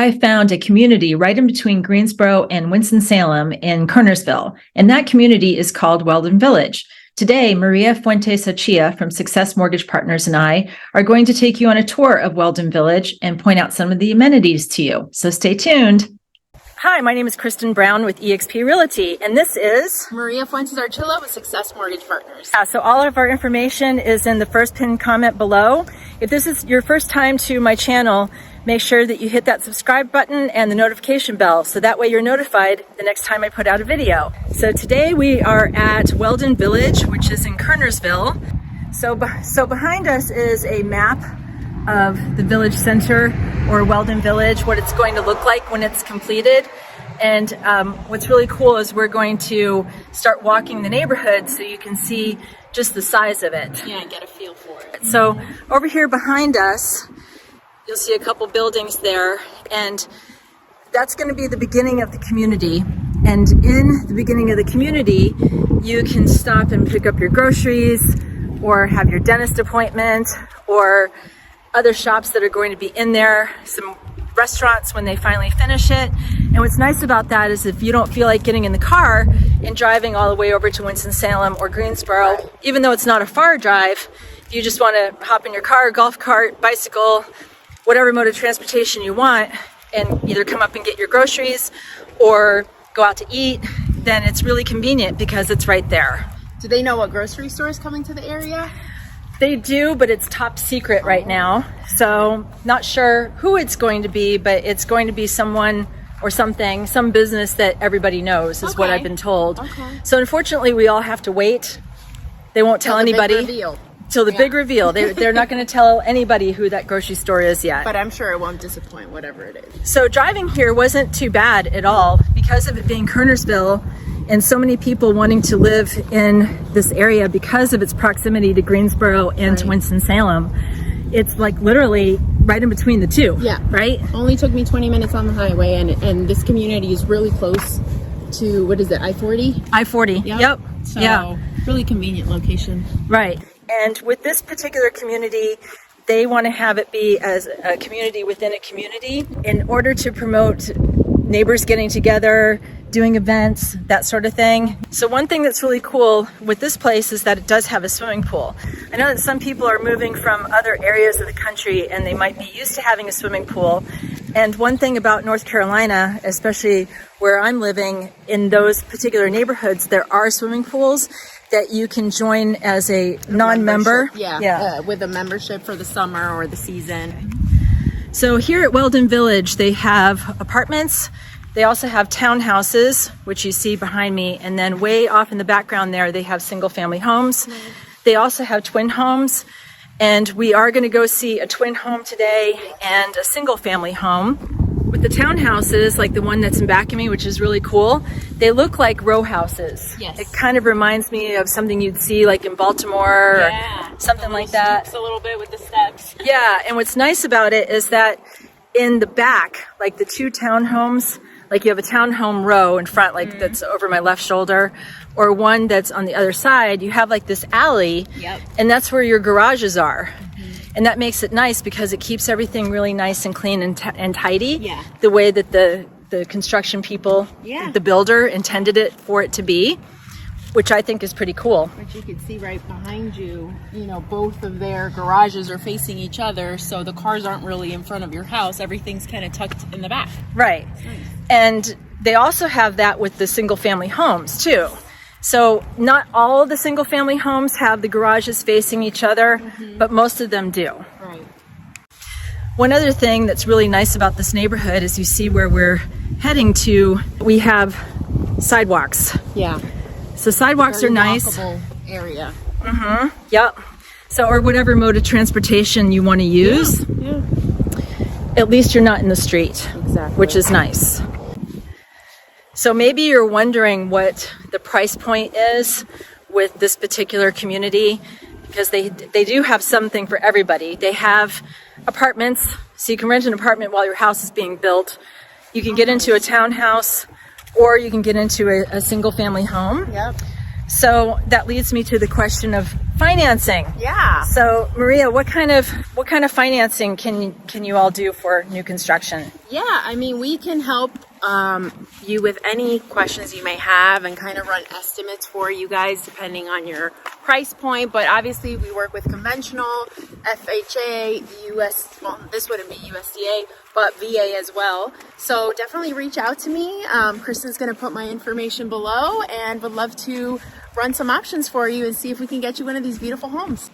I found a community right in between Greensboro and Winston-Salem in Kernersville, and that community is called Weldon Village. Today, Maria Fuentes-Ochia from Success Mortgage Partners and I are going to take you on a tour of Weldon Village and point out some of the amenities to you. So stay tuned. Hi, my name is Kristen Brown with eXp Realty, and this is Maria Fuentes-Ochia with Success Mortgage Partners. So all of our information is in the first pinned comment below. If this is your first time to my channel, make sure that you hit that subscribe button and the notification bell so that way you're notified the next time I put out a video. So today we are at Weldon Village, which is in Kernersville. So behind us is a map of the village center, or Weldon Village, what it's going to look like when it's completed. And what's really cool is we're going to start walking the neighborhood so you can see just the size of it. Yeah, and get a feel for it. So over here behind us, you'll see a couple buildings there, and that's going to be the beginning of the community. And in the beginning of the community, you can stop and pick up your groceries, or have your dentist appointment, or other shops that are going to be in there, some restaurants when they finally finish it. And what's nice about that is if you don't feel like getting in the car and driving all the way over to Winston-Salem or Greensboro, even though it's not a far drive, if you just want to hop in your car, golf cart, bicycle, whatever mode of transportation you want, and either come up and get your groceries or go out to eat, then it's really convenient because it's right there. Do they know what grocery store is coming to the area? They do, but it's top secret right now. So not sure who it's going to be, but it's going to be someone or something, some business that everybody knows is what I've been told. Okay. So unfortunately, we all have to wait. They won't tell anybody. Till the big reveal. They're not going to tell anybody who that grocery store is yet. But I'm sure it won't disappoint, whatever it is. So driving here wasn't too bad at all because of it being Kernersville and so many people wanting to live in this area because of its proximity to Greensboro and to Winston-Salem. It's like literally right in between the two. Yeah. Right? Only took me 20 minutes on the highway, and this community is really close to, what is it, I-40? I-40. Yep. So, yeah. Really convenient location. Right. And with this particular community, they want to have it be as a community within a community in order to promote neighbors getting together, doing events, that sort of thing. So one thing that's really cool with this place is that it does have a swimming pool. I know that some people are moving from other areas of the country and they might be used to having a swimming pool. And one thing about North Carolina, especially where I'm living, in those particular neighborhoods, there are swimming pools that you can join as a non-member. With a membership for the summer or the season. So here at Weldon Village, they have apartments. They also have townhouses, which you see behind me. And then way off in the background there, they have single family homes. They also have twin homes. And we are going to go see a twin home today and a single family home. With the townhouses, like the one that's in back of me, which is really cool, they look like row houses. Yes. It kind of reminds me of something you'd see like in Baltimore or something like that. A little bit with the steps. Yeah, and what's nice about it is that in the back, like the two townhomes, like you have a townhome row in front, like that's over my left shoulder, or one that's on the other side, you have like this alley, and that's where your garages are. And that makes it nice because it keeps everything really nice and clean and tidy, the way that the construction people, the builder intended it for it to be, which I think is pretty cool. But you can see right behind you, you know, both of their garages are facing each other, so the cars aren't really in front of your house. Everything's kind of tucked in the back. Right. Nice. And they also have that with the single family homes too. So not all of the single family homes have the garages facing each other, but most of them do. Right. One other thing that's really nice about this neighborhood is you see where we're heading to, we have sidewalks. Yeah. So sidewalks Very are nice. walkable area. Yep. So, or whatever mode of transportation you want to use. Yeah. At least you're not in the street, Exactly. which is nice. So maybe you're wondering what the price point is with this particular community, because they do have something for everybody. They have apartments, so you can rent an apartment while your house is being built. You can get into a townhouse, or you can get into a single family home. Yep. So that leads me to the question of financing. Yeah. So Maria, what kind of financing can you all do for new construction? Yeah, I mean, we can help you with any questions you may have and kind of run estimates for you guys depending on your price point. But obviously we work with conventional, FHA, US, well, this wouldn't be USDA, but VA as well. So definitely reach out to me. Kristen's going to put my information below and would love to run some options for you and see if we can get you one of these beautiful homes.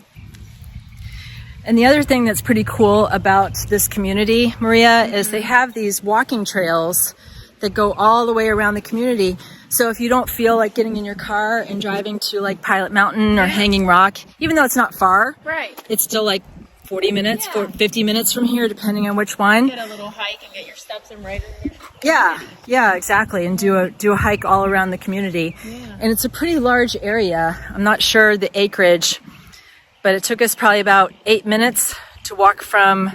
And the other thing that's pretty cool about this community, Maria, is they have these walking trails that go all the way around the community. So if you don't feel like getting in your car and driving to like Pilot Mountain or Hanging Rock, even though it's not far, Right. it's still like 40 minutes, 50 minutes from here, depending on which one. Get a little hike and get your steps in right in your Yeah, exactly. And do a hike all around the community. Yeah. And it's a pretty large area. I'm not sure the acreage, but it took us probably about 8 minutes to walk from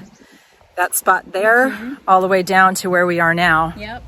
that spot there all the way down to where we are now. Yep.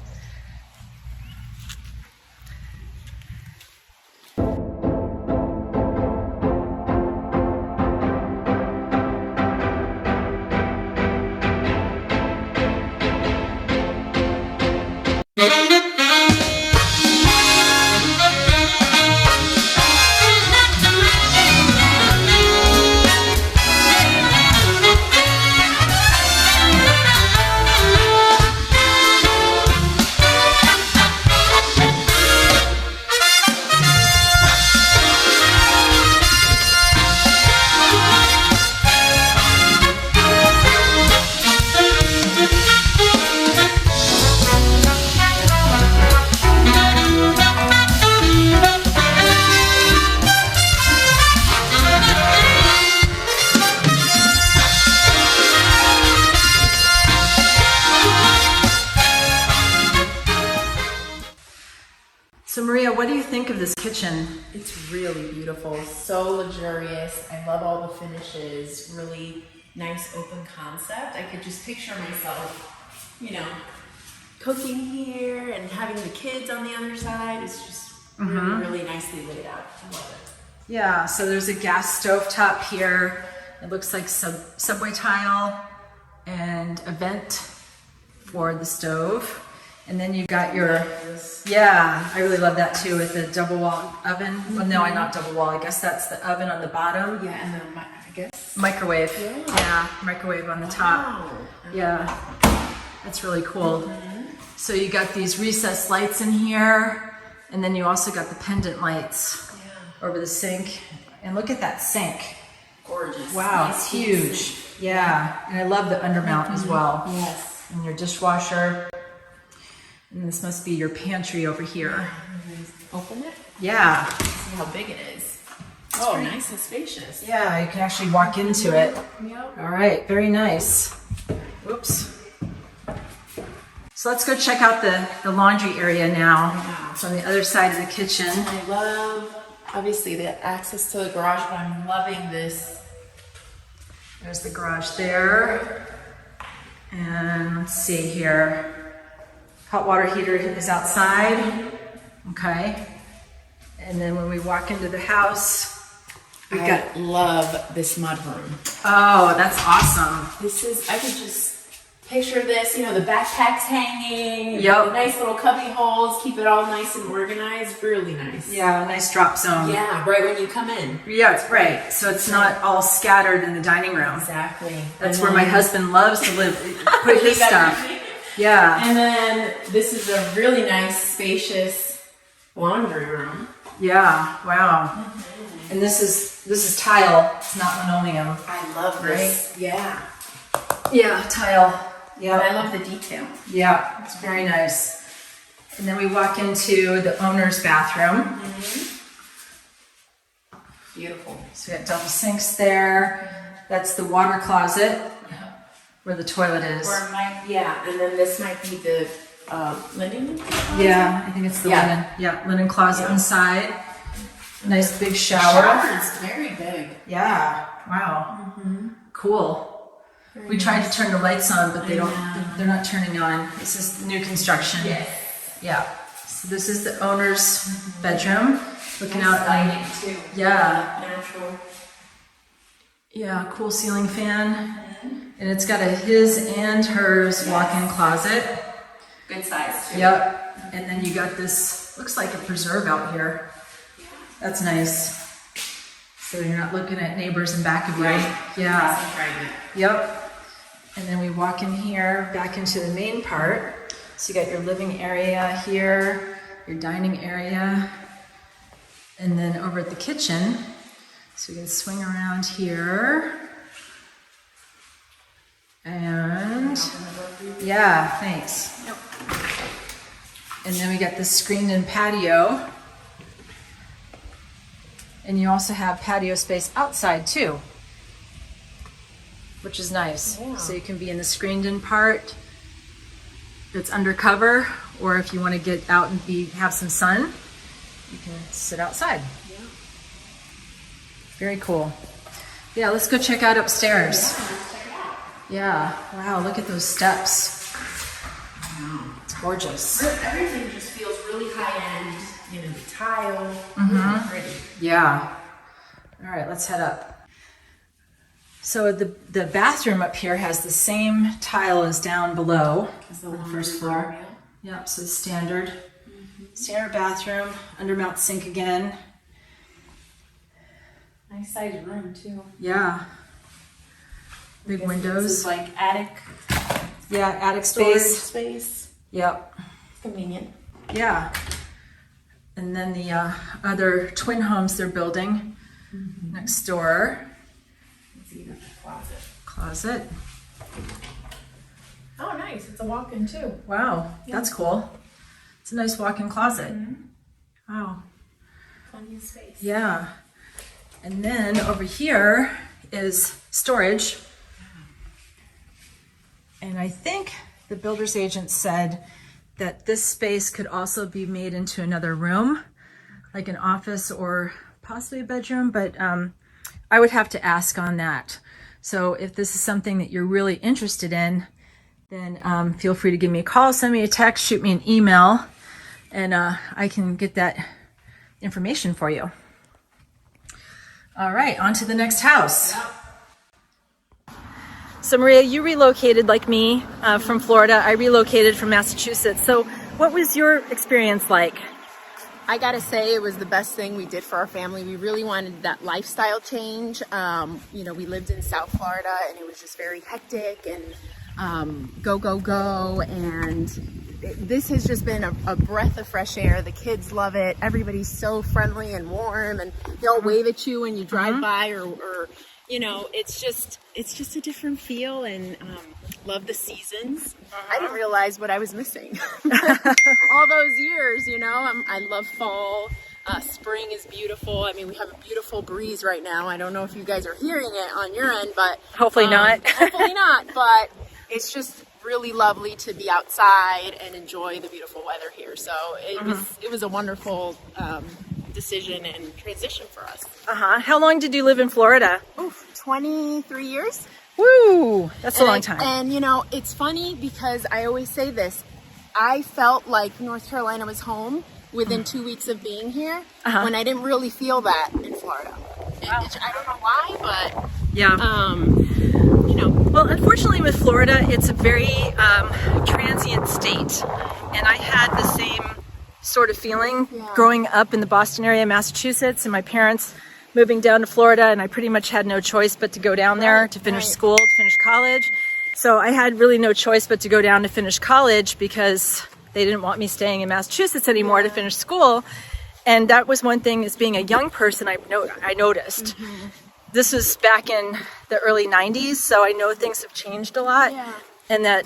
So Maria, what do you think of this kitchen? It's really beautiful, so luxurious. I love all the finishes, really nice open concept. I could just picture myself, you know, cooking here and having the kids on the other side. It's just really nicely laid out. I love it. Yeah, so there's a gas stove top here. It looks like subway tile and a vent for the stove. And then you got your, I really love that too, with the double wall oven. Well, no, not double wall. I guess that's the oven on the bottom. Yeah, and then I guess Microwave. Yeah, microwave on the top. Wow. Yeah, that's really cool. So you got these recessed lights in here, and then you also got the pendant lights over the sink. And look at that sink. Gorgeous. Wow, Nice it's huge. sink. Yeah, and I love the undermount as well. Yes. And your dishwasher. And this must be your pantry over here. Open it. Yeah. See how big it is. Oh, nice and spacious. Yeah, you can actually walk into it. Yep. All right, very nice. Whoops. So let's go check out the laundry area now. Wow. It's on the other side of the kitchen. I love, obviously, the access to the garage, but I'm loving this. There's the garage there. And let's see here. Hot water heater is outside. Okay. And then when we walk into the house, we've got, love this mudroom. oh, that's awesome. This is, I could just picture this, you know, the backpacks hanging, Yep. the nice little cubby holes, keep it all nice and organized, really nice. Yeah, a nice drop zone. Yeah, right when you come in. Yeah, it's right. So it's not all scattered in the dining room. Exactly. That's where my husband loves to live, put his stuff. Yeah. And then this is a really nice, spacious laundry room. Yeah. Wow. And this is tile. It's not linoleum. I love this. Yeah. Yeah, tile. And Yeah. I love the detail. Yeah. It's very nice. And then we walk into the owner's bathroom. Beautiful. So we got double sinks there. That's the water closet where the toilet is. Or it might, and then this might be the linen. Yeah, I think it's the linen. Yeah, linen closet inside. Nice big shower. Shower is very big. Yeah. Wow. Cool. We tried to turn the lights on, but they don't. They're not turning on. This is new construction. Yes. Yeah. So this is the owner's bedroom. Looking Nice out lighting on, too. yeah. Natural. Yeah, cool ceiling fan. And it's got a his and hers walk-in closet. Good size too. Yep. And then you got this, looks like a preserve out here. That's nice. So you're not looking at neighbors in back of you. Right. Yeah. Private. Yep. And then we walk in here back into the main part. So you got your living area here, your dining area, and then over at the kitchen. So we can swing around here. And yeah, thanks. Yep. And then we got this screened-in patio. And you also have patio space outside too, which is nice. Yeah. So you can be in the screened-in part that's undercover, or if you want to get out and have some sun, you can sit outside. Yeah. Very cool. Yeah, let's go check out upstairs. Yeah, let's check it out. Yeah, wow, look at those steps. It's gorgeous. Everything just feels really high end. You know, the tile. Really pretty. Yeah. All right, let's head up. So the bathroom up here has the same tile as down below on the first floor. Yep, so standard. Standard bathroom, undermount sink again. Nice sized room too. Yeah. Big windows. This is like attic Yeah, attic storage space. space. Yep. Convenient. Yeah. And then the other twin homes they're building next door. Let's see the closet. Closet. Oh, nice. It's a walk-in too. Wow, that's cool. It's a nice walk-in closet. Wow. Plenty of space. Yeah. And then over here is storage. And I think the builder's agent said that this space could also be made into another room, like an office or possibly a bedroom, but I would have to ask on that. So if this is something that you're really interested in, then feel free to give me a call, send me a text, shoot me an email, and I can get that information for you. All right, on to the next house. Yep. So Maria, you relocated like me from Florida. I relocated from Massachusetts. So what was your experience like? I gotta say, it was the best thing we did for our family. We really wanted that lifestyle change. You know, we lived in South Florida and it was just very hectic and go, go, go. And this has just been a breath of fresh air. The kids love it. Everybody's so friendly and warm, and they all wave at you when you drive by, or you know, it's just a different feel, and love the seasons. I didn't realize what I was missing all those years. You know, I love fall. Spring is beautiful. I mean, we have a beautiful breeze right now. I don't know if you guys are hearing it on your end, but Hopefully not. hopefully not. But it's just really lovely to be outside and enjoy the beautiful weather here. So it was a wonderful decision and transition for us. How long did you live in Florida? Oof, 23 years. Woo, that's a long time. And you know, it's funny because I always say this. I felt like North Carolina was home within 2 weeks of being here, when I didn't really feel that in Florida. I don't know why, but Yeah. you know. Well, unfortunately with Florida, it's a very transient state. And I had the same sort of feeling growing up in the Boston area, Massachusetts, and my parents moving down to Florida, and I pretty much had no choice but to go down there to finish school, to finish college. So I had really no choice but to go down to finish college because they didn't want me staying in Massachusetts anymore to finish school. And that was one thing, as being a young person, I noticed. This was back in the early 90s, so I know things have changed a lot, and that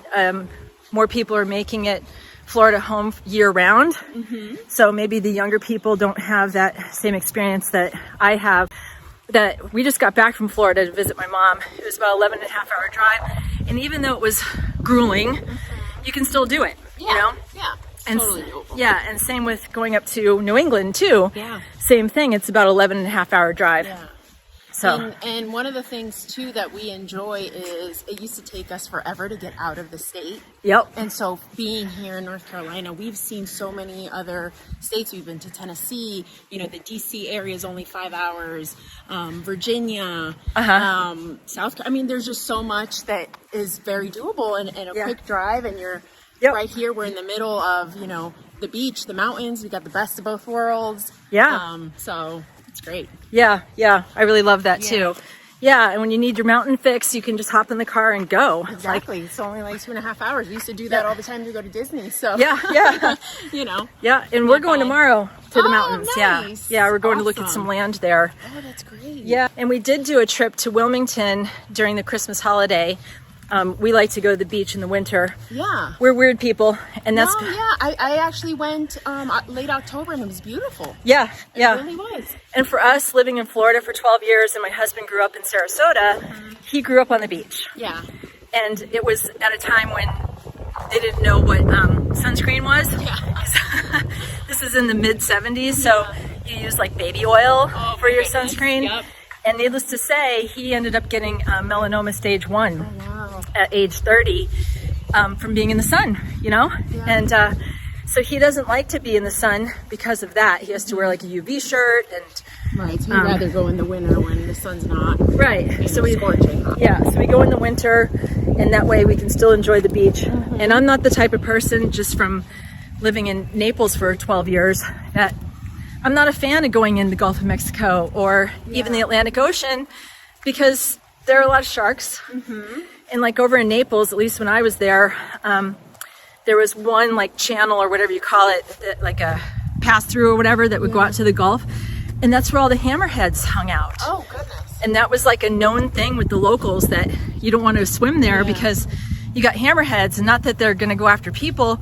more people are making it Florida home year round. So maybe the younger people don't have that same experience that I have. That we just got back from Florida to visit my mom. It was about 11 and a half hour drive. And even though it was grueling, you can still do it, you know? Yeah, And totally doable. yeah, and same with going up to New England too. Yeah. Same thing, it's about 11 and a half hour drive. Yeah. So And one of the things too that we enjoy is it used to take us forever to get out of the state. yep. And so being here in North Carolina, we've seen so many other states. We've been to Tennessee, the DC area is only 5 hours, Virginia, South. I mean, there's just so much that is very doable and a quick drive. And you're right here. We're in the middle of, the beach, the mountains. We got the best of both worlds. Yeah. So it's great. Yeah. I really love that too. Yeah, and when you need your mountain fix, you can just hop in the car and go. Exactly. It's only like 2.5 hours. We used to do that all the time to go to Disney. So Yeah. Yeah, and we're going tomorrow to the mountains. Nice. Yeah, we're going to look at some land there. Oh, that's great. Yeah, and we did do a trip to Wilmington during the Christmas holiday. We like to go to the beach in the winter. Yeah. We're weird people, and that's I actually went late October and it was beautiful. Yeah. It really was. And for us, living in Florida for 12 years, and my husband grew up in Sarasota, he grew up on the beach. Yeah. And it was at a time when they didn't know what sunscreen was. Yeah. This is in the mid 70s, so you use like baby oil for your sunscreen. Yep. And needless to say, he ended up getting melanoma stage 1 Wow. at age 30 from being in the sun, Yeah. And so he doesn't like to be in the sun because of that. He has to wear like a UV shirt and Right. So you'd rather go in the winter when the sun's not so we scorching hot. so we go in the winter, and that way we can still enjoy the beach. And I'm not the type of person, just from living in Naples for 12 years, that I'm not a fan of going in the Gulf of Mexico or even the Atlantic Ocean, because there are a lot of sharks. And like over in Naples, at least when I was there, there was one like channel or whatever you call it, like a pass through or whatever, that would go out to the Gulf. And that's where all the hammerheads hung out. Oh, goodness. And that was like a known thing with the locals, that you don't want to swim there because you got hammerheads. And not that they're going to go after people,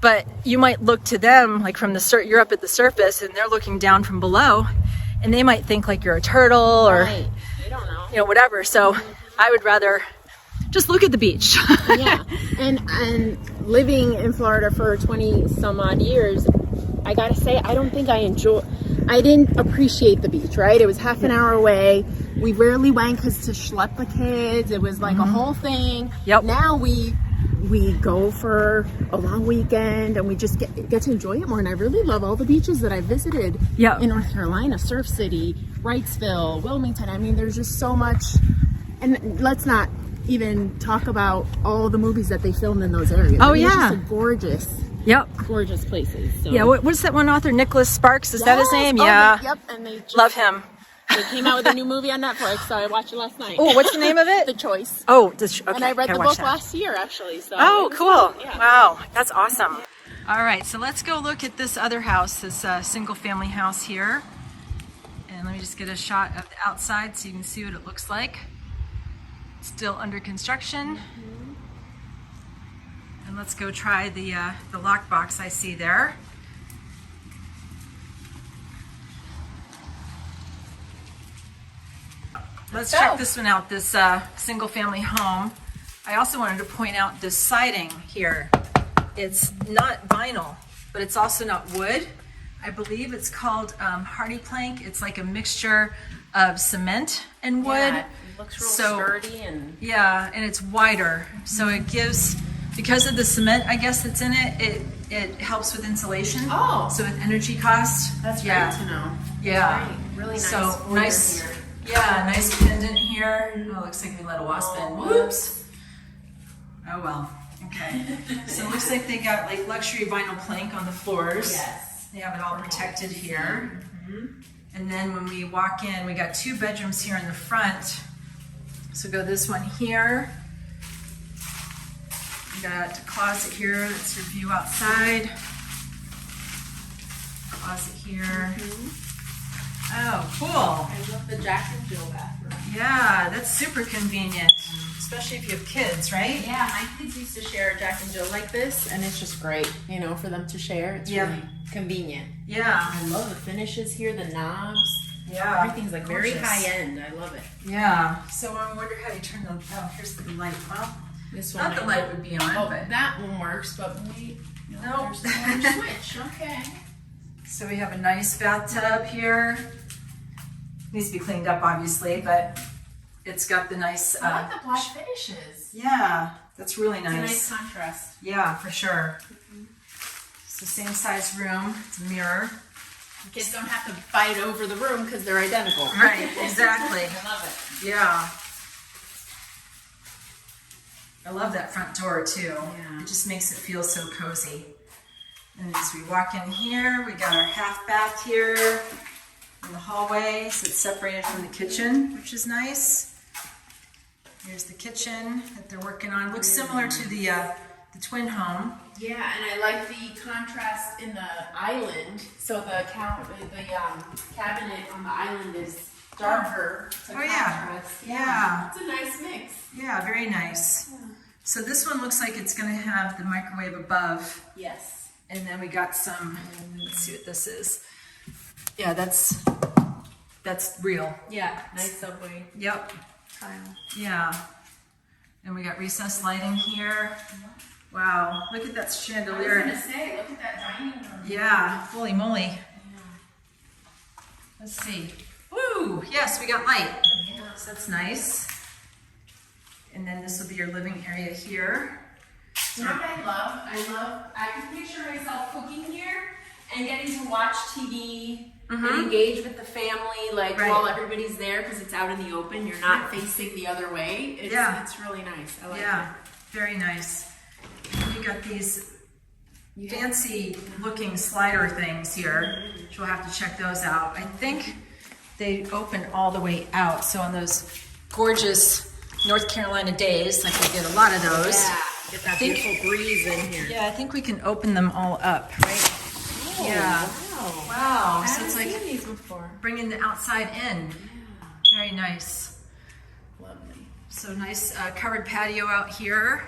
but you might look to them like from the you're up at the surface and they're looking down from below, and they might think like you're a turtle or Right. You don't know. whatever. So I would rather just look at the beach. Yeah. And living in Florida for 20 some odd years, I gotta say, I don't think I didn't appreciate the beach, right? It was half an hour away. We rarely went because to schlep the kids, it was like a whole thing. Yep. Now we go for a long weekend and we just get to enjoy it more. And I really love all the beaches that I visited in North Carolina, Surf City, Wrightsville, Wilmington. I mean, there's just so much. And let's not even talk about all the movies that they filmed in those areas. Oh, I mean, it's yeah. just a gorgeous places. So. Yeah, what's that one author, Nicholas Sparks? Is that his name? Oh, Yeah. Yep. And they Love him. They came out with a new movie on Netflix, so I watched it last night. Oh, what's the name of it? The Choice. Oh, okay. And I read gotta the watch book that. last year, actually. So Oh, it was cool. good, yeah. Wow, that's awesome. All right, so let's go look at this other house, this single family house here. And let me just get a shot of the outside so you can see what it looks like. Still under construction. And let's go try the lockbox I see there. Let's check this one out, this single family home. I also wanted to point out this siding here. It's not vinyl, but it's also not wood. I believe it's called hardy plank. It's like a mixture of cement and wood. Yeah, it looks real sturdy and and it's wider. So it gives, because of the cement, I guess, that's in it, it helps with insulation. Oh. So with energy cost. that's yeah. great to know. Yeah. Right. Really nice. So border nice. here. Yeah, nice pendant here. Oh, looks like we let a wasp in. Whoops. Oh well. Okay. So it looks like they got like luxury vinyl plank on the floors. Yes. They have it all protected here. And then when we walk in, we got 2 bedrooms here in the front. So go this one here. We got a closet here. That's your view outside. Closet here. Oh, cool. I love the Jack and Jill bathroom. Yeah, that's super convenient, especially if you have kids, right? Yeah, my kids used to share a Jack and Jill like this, and it's just great, for them to share. It's really convenient. Yeah. I love the finishes here, the knobs. Yeah. Everything's like very Gorgeous. high end. I love it. Yeah. So I wonder how you turn the. Oh, here's the light. Well, This not the light would be on, Oh, but that one works, but wait. Nope. There's the one switch. Okay. so we have a nice bathtub here. Needs to be cleaned up, obviously, but it's got the nice. I like the black finishes. Yeah, that's really nice. It's a nice contrast. Yeah, for sure. It's the same size room. It's a mirror. Kids don't have to fight over the room because they're identical. Right, exactly. I love it. Yeah. I love that front door too. Yeah. It just makes it feel so cozy. And as we walk in here, we got our half bath here in the hallway, so it's separated from the kitchen, which is nice. Here's the kitchen that they're working on. It looks similar to the twin home. Yeah, and I like the contrast in the island. So the cabinet on the island is darker. To contrast. Yeah. It's a nice mix. Yeah, very nice. Yeah. So this one looks like it's going to have the microwave above. Yes. And then we got some, let's see what this is. Yeah, that's real. Yeah, nice subway Yep. tile. Yeah. And we got recessed lighting here. Wow, look at that I was chandelier. gonna say, look at that dining room. Yeah, holy moly. Yeah. Let's see. Woo, yes, we got light. Yeah. So that's nice. And then this will be your living area here. You know what I can picture myself cooking here and getting to watch TV and engage with the family, like while everybody's there, because it's out in the open. You're not facing the other way. It's really nice. I like it. Very nice. And you got these fancy looking slider things here, which we'll have to check those out. I think they open all the way out. So on those gorgeous North Carolina days, like we get a lot of those. Yeah, get that beautiful breeze in here. Yeah, I think we can open them all up, right? Oh, Yeah. Wow. I So haven't it's like seen these before. bringing the outside in. Yeah. Very nice. Lovely. So nice covered patio out here.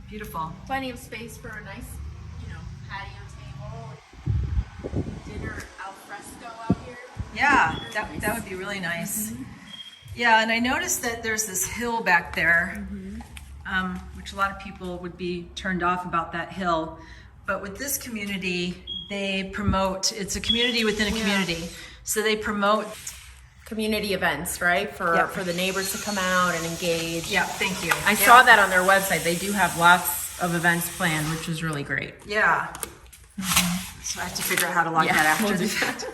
Beautiful. Plenty of space for a nice, patio table. Dinner al fresco out here. Yeah, that would be really nice. Yeah, and I noticed that there's this hill back there, which a lot of people would be turned off about that hill. But with this community, they promote, it's a community within a community. So they promote Community events, right? For the neighbors to come out and engage. Yeah, thank you. I saw that on their website. They do have lots of events planned, which is really great. Yeah. So I have to figure out how to log that after we'll do the fact.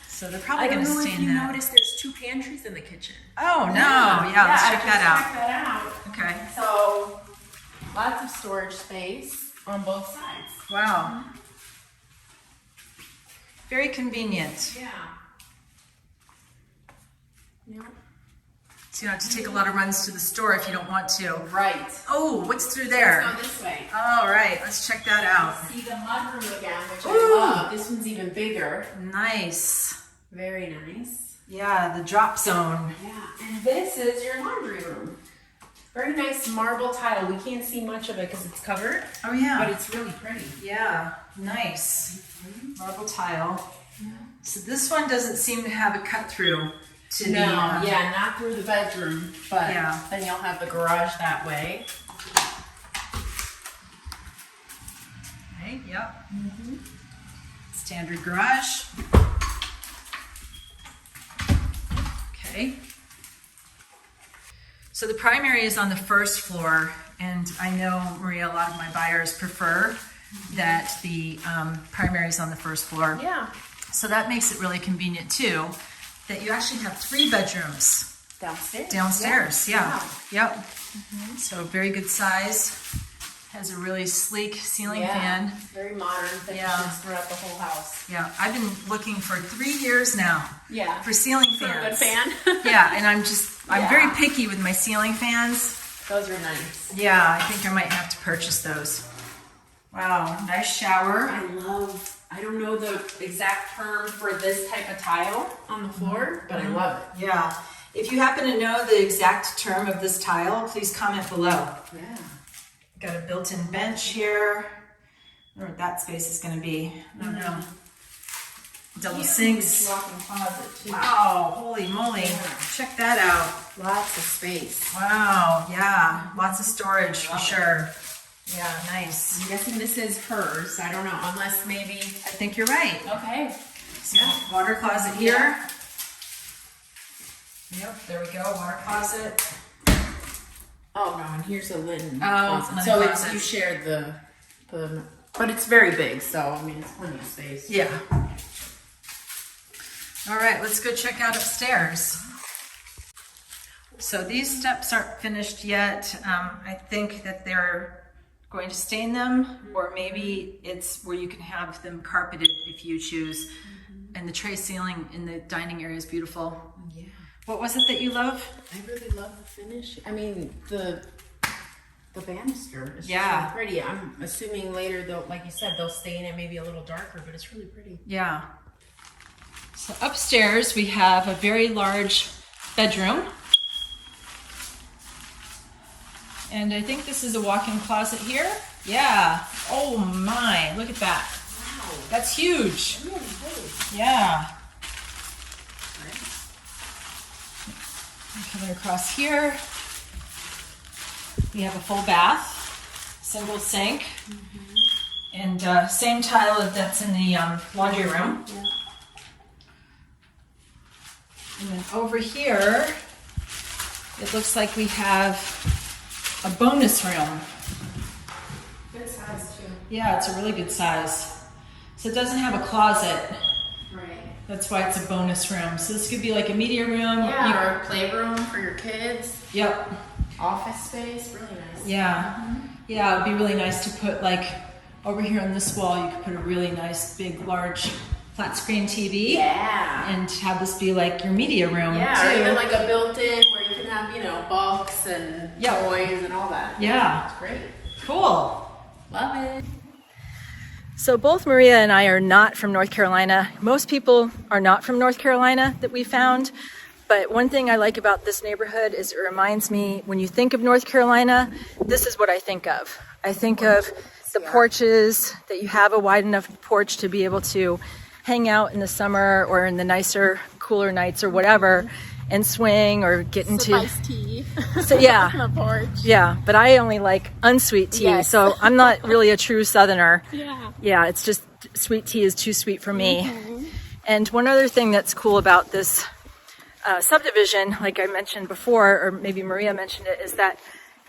So they're probably I going don't to know stay if in you that. noticed there's 2 pantries in the kitchen. Oh, no. Yeah, let's check that out. Check that out. Okay. So, lots of storage space on both sides. Wow. Very convenient. Yeah. Yeah. So you don't have to take a lot of runs to the store if you don't want to. Right. Oh, what's through there? Let's go this way. All right, let's check that out. See the mudroom again, which Ooh. I love. This one's even bigger. Nice. Very nice. Yeah, the drop zone. Yeah. And this is your laundry room. Very nice marble tile. We can't see much of it because it's covered. Oh, yeah. But it's really pretty. Yeah, nice. Marble tile. So this one doesn't seem to have a cut through to the... yeah, not through the bedroom, but then you'll have the garage that way. Right, yep. Standard garage. Okay. So the primary is on the first floor, and I know, Maria, a lot of my buyers prefer that the primary is on the first floor. Yeah. So that makes it really convenient too, that you actually have 3 bedrooms Downstairs. Yeah. Wow. Yep. So very good size. Has a really sleek ceiling fan. Very modern finishes throughout the whole house. Yeah, I've been looking for 3 years now Yeah. for ceiling For a good fans. fan. Yeah, and I'm very picky with my ceiling fans. Those are nice. Yeah, I think I might have to purchase those. Wow, nice shower. I don't know the exact term for this type of tile on the floor, but I love it. Yeah. If you happen to know the exact term of this tile, please comment below. Yeah. Got a built-in bench here. I don't know what that space is going to be. I don't know. Double sinks. Walk-in closet too. Wow, holy moly. Yeah. Check that out. Lots of space. Wow, yeah. Lots of storage for sure. Yeah, nice. I'm guessing this is hers. I don't know, unless maybe. I think you're right. Okay. So water closet here. Yep, there we go, water closet. Oh no, and here's a linen Oh, closet. linen So closet. it's, you shared the, but it's very big, so I mean, it's plenty of space. Yeah. All right, let's go check out upstairs. So these steps aren't finished yet. I think that they're going to stain them, or maybe it's where you can have them carpeted if you choose. And the tray ceiling in the dining area is beautiful. Yeah. What was it that you love? I really love the finish. I mean, the banister is Yeah. just really pretty. I'm assuming later they'll, like you said, they'll stain it maybe a little darker, but it's really pretty. Yeah. So upstairs we have a very large bedroom. And I think this is a walk-in closet here. Yeah. Oh my, look at that. Wow. That's huge. Really big. Yeah. Coming across here, we have a full bath, single sink, and same tile that's in the laundry room. Yeah. And then over here, it looks like we have a bonus room. Good size too. Yeah, it's a really good size. So it doesn't have a closet. Right. That's why it's a bonus room. So this could be like a media room. Yeah, or a playroom for your kids. Yep. Office space, really nice. Yeah. Yeah, it'd be really nice to put like over here on this wall, you could put a really nice, big, large flat screen TV. Yeah. And have this be like your media room Yeah, too. or even like a built-in where you can have, you know, books and Yep. toys and all that. Yeah. It's great. Cool. Love it. So both Maria and I are not from North Carolina. Most people are not from North Carolina that we found. But one thing I like about this neighborhood is it reminds me, when you think of North Carolina, this is what I think of. I think of the porches, that you have a wide enough porch to be able to hang out in the summer or in the nicer, cooler nights or whatever, and swing or get into Iced tea. So yeah. On the porch. Yeah, but I only like unsweet tea, Yes. so I'm not really a true Southerner. Yeah. Yeah, it's just sweet tea is too sweet for me. And one other thing that's cool about this subdivision, like I mentioned before, or maybe Maria mentioned it, is that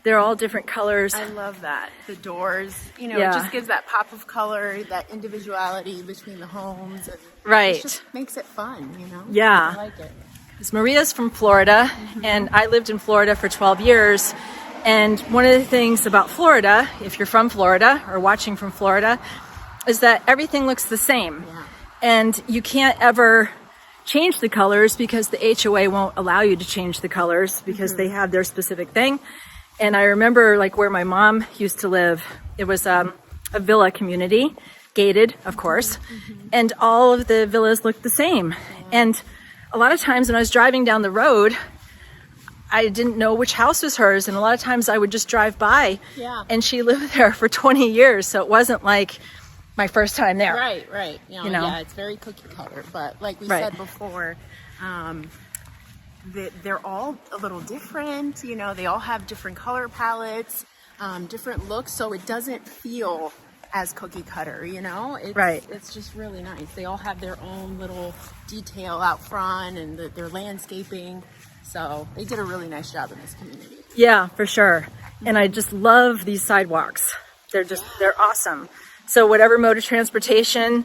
they're all different colors. I love that. The doors, you know, Yeah. it just gives that pop of color, that individuality between the homes. And Right. It just makes it fun, you know? Yeah. I like it. 'Cause Maria's from Florida, and I lived in Florida for 12 years. And one of the things about Florida, if you're from Florida or watching from Florida, is that everything looks the same. Yeah. And you can't ever change the colors because the HOA won't allow you to change the colors because they have their specific thing. And I remember like where my mom used to live, it was a villa community, gated, of course, and all of the villas looked the same. And a lot of times when I was driving down the road, I didn't know which house was hers, and a lot of times I would just drive by, Yeah. and she lived there for 20 years, so it wasn't like my first time there. Right. You know, know? yeah, it's very cookie cutter, but like we Right. said before, they're all a little different. You know, they all have different color palettes, different looks, so it doesn't feel as cookie cutter. You know, it's, Right. It's just really nice. They all have their own little detail out front and their landscaping. So they did a really nice job in this community. Yeah, for sure. And I just love these sidewalks. They're awesome. So whatever mode of transportation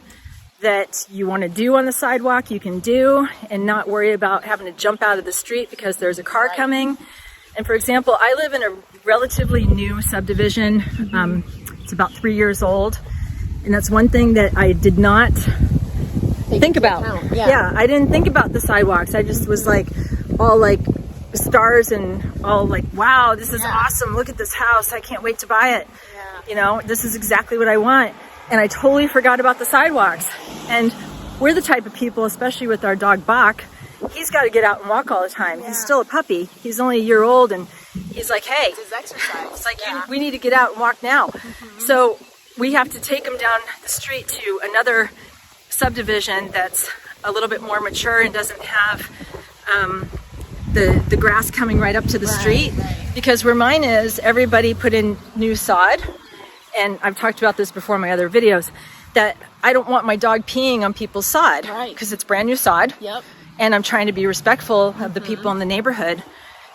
that you want to do on the sidewalk, you can do and not worry about having to jump out of the street because there's a car coming. And for example, I live in a relatively new subdivision. It's about 3 years old. And that's one thing that I did not think about. Yeah, I didn't think about the sidewalks. I just was like, all like stars and all like, wow, this is awesome. Look at this house. I can't wait to buy it. Yeah. You know, this is exactly what I want. And I totally forgot about the sidewalks. And we're the type of people, especially with our dog Bach, he's got to get out and walk all the time. He's still a puppy. He's only a year old, and he's like, hey, It's exercise. it's like, we need to get out and walk now. So we have to take him down the street to another subdivision that's a little bit more mature and doesn't have the grass coming right up to the street. Because where mine is, everybody put in new sod and I've talked about this before in my other videos, that I don't want my dog peeing on people's sod. Right. Because it's brand new sod. Yep. And I'm trying to be respectful of the people in the neighborhood.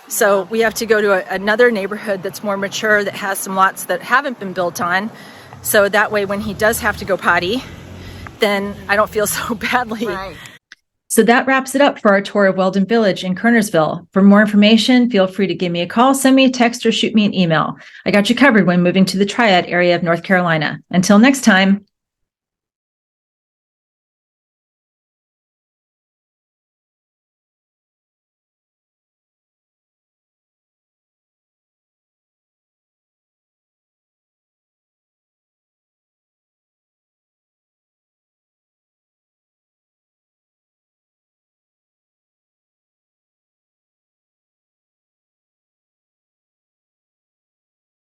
So we have to go to another neighborhood that's more mature, that has some lots that haven't been built on. So that way when he does have to go potty, then I don't feel so badly. Right. So that wraps it up for our tour of Weldon Village in Kernersville. For more information, feel free to give me a call, send me a text, or shoot me an email. I got you covered when moving to the Triad area of North Carolina. Until next time.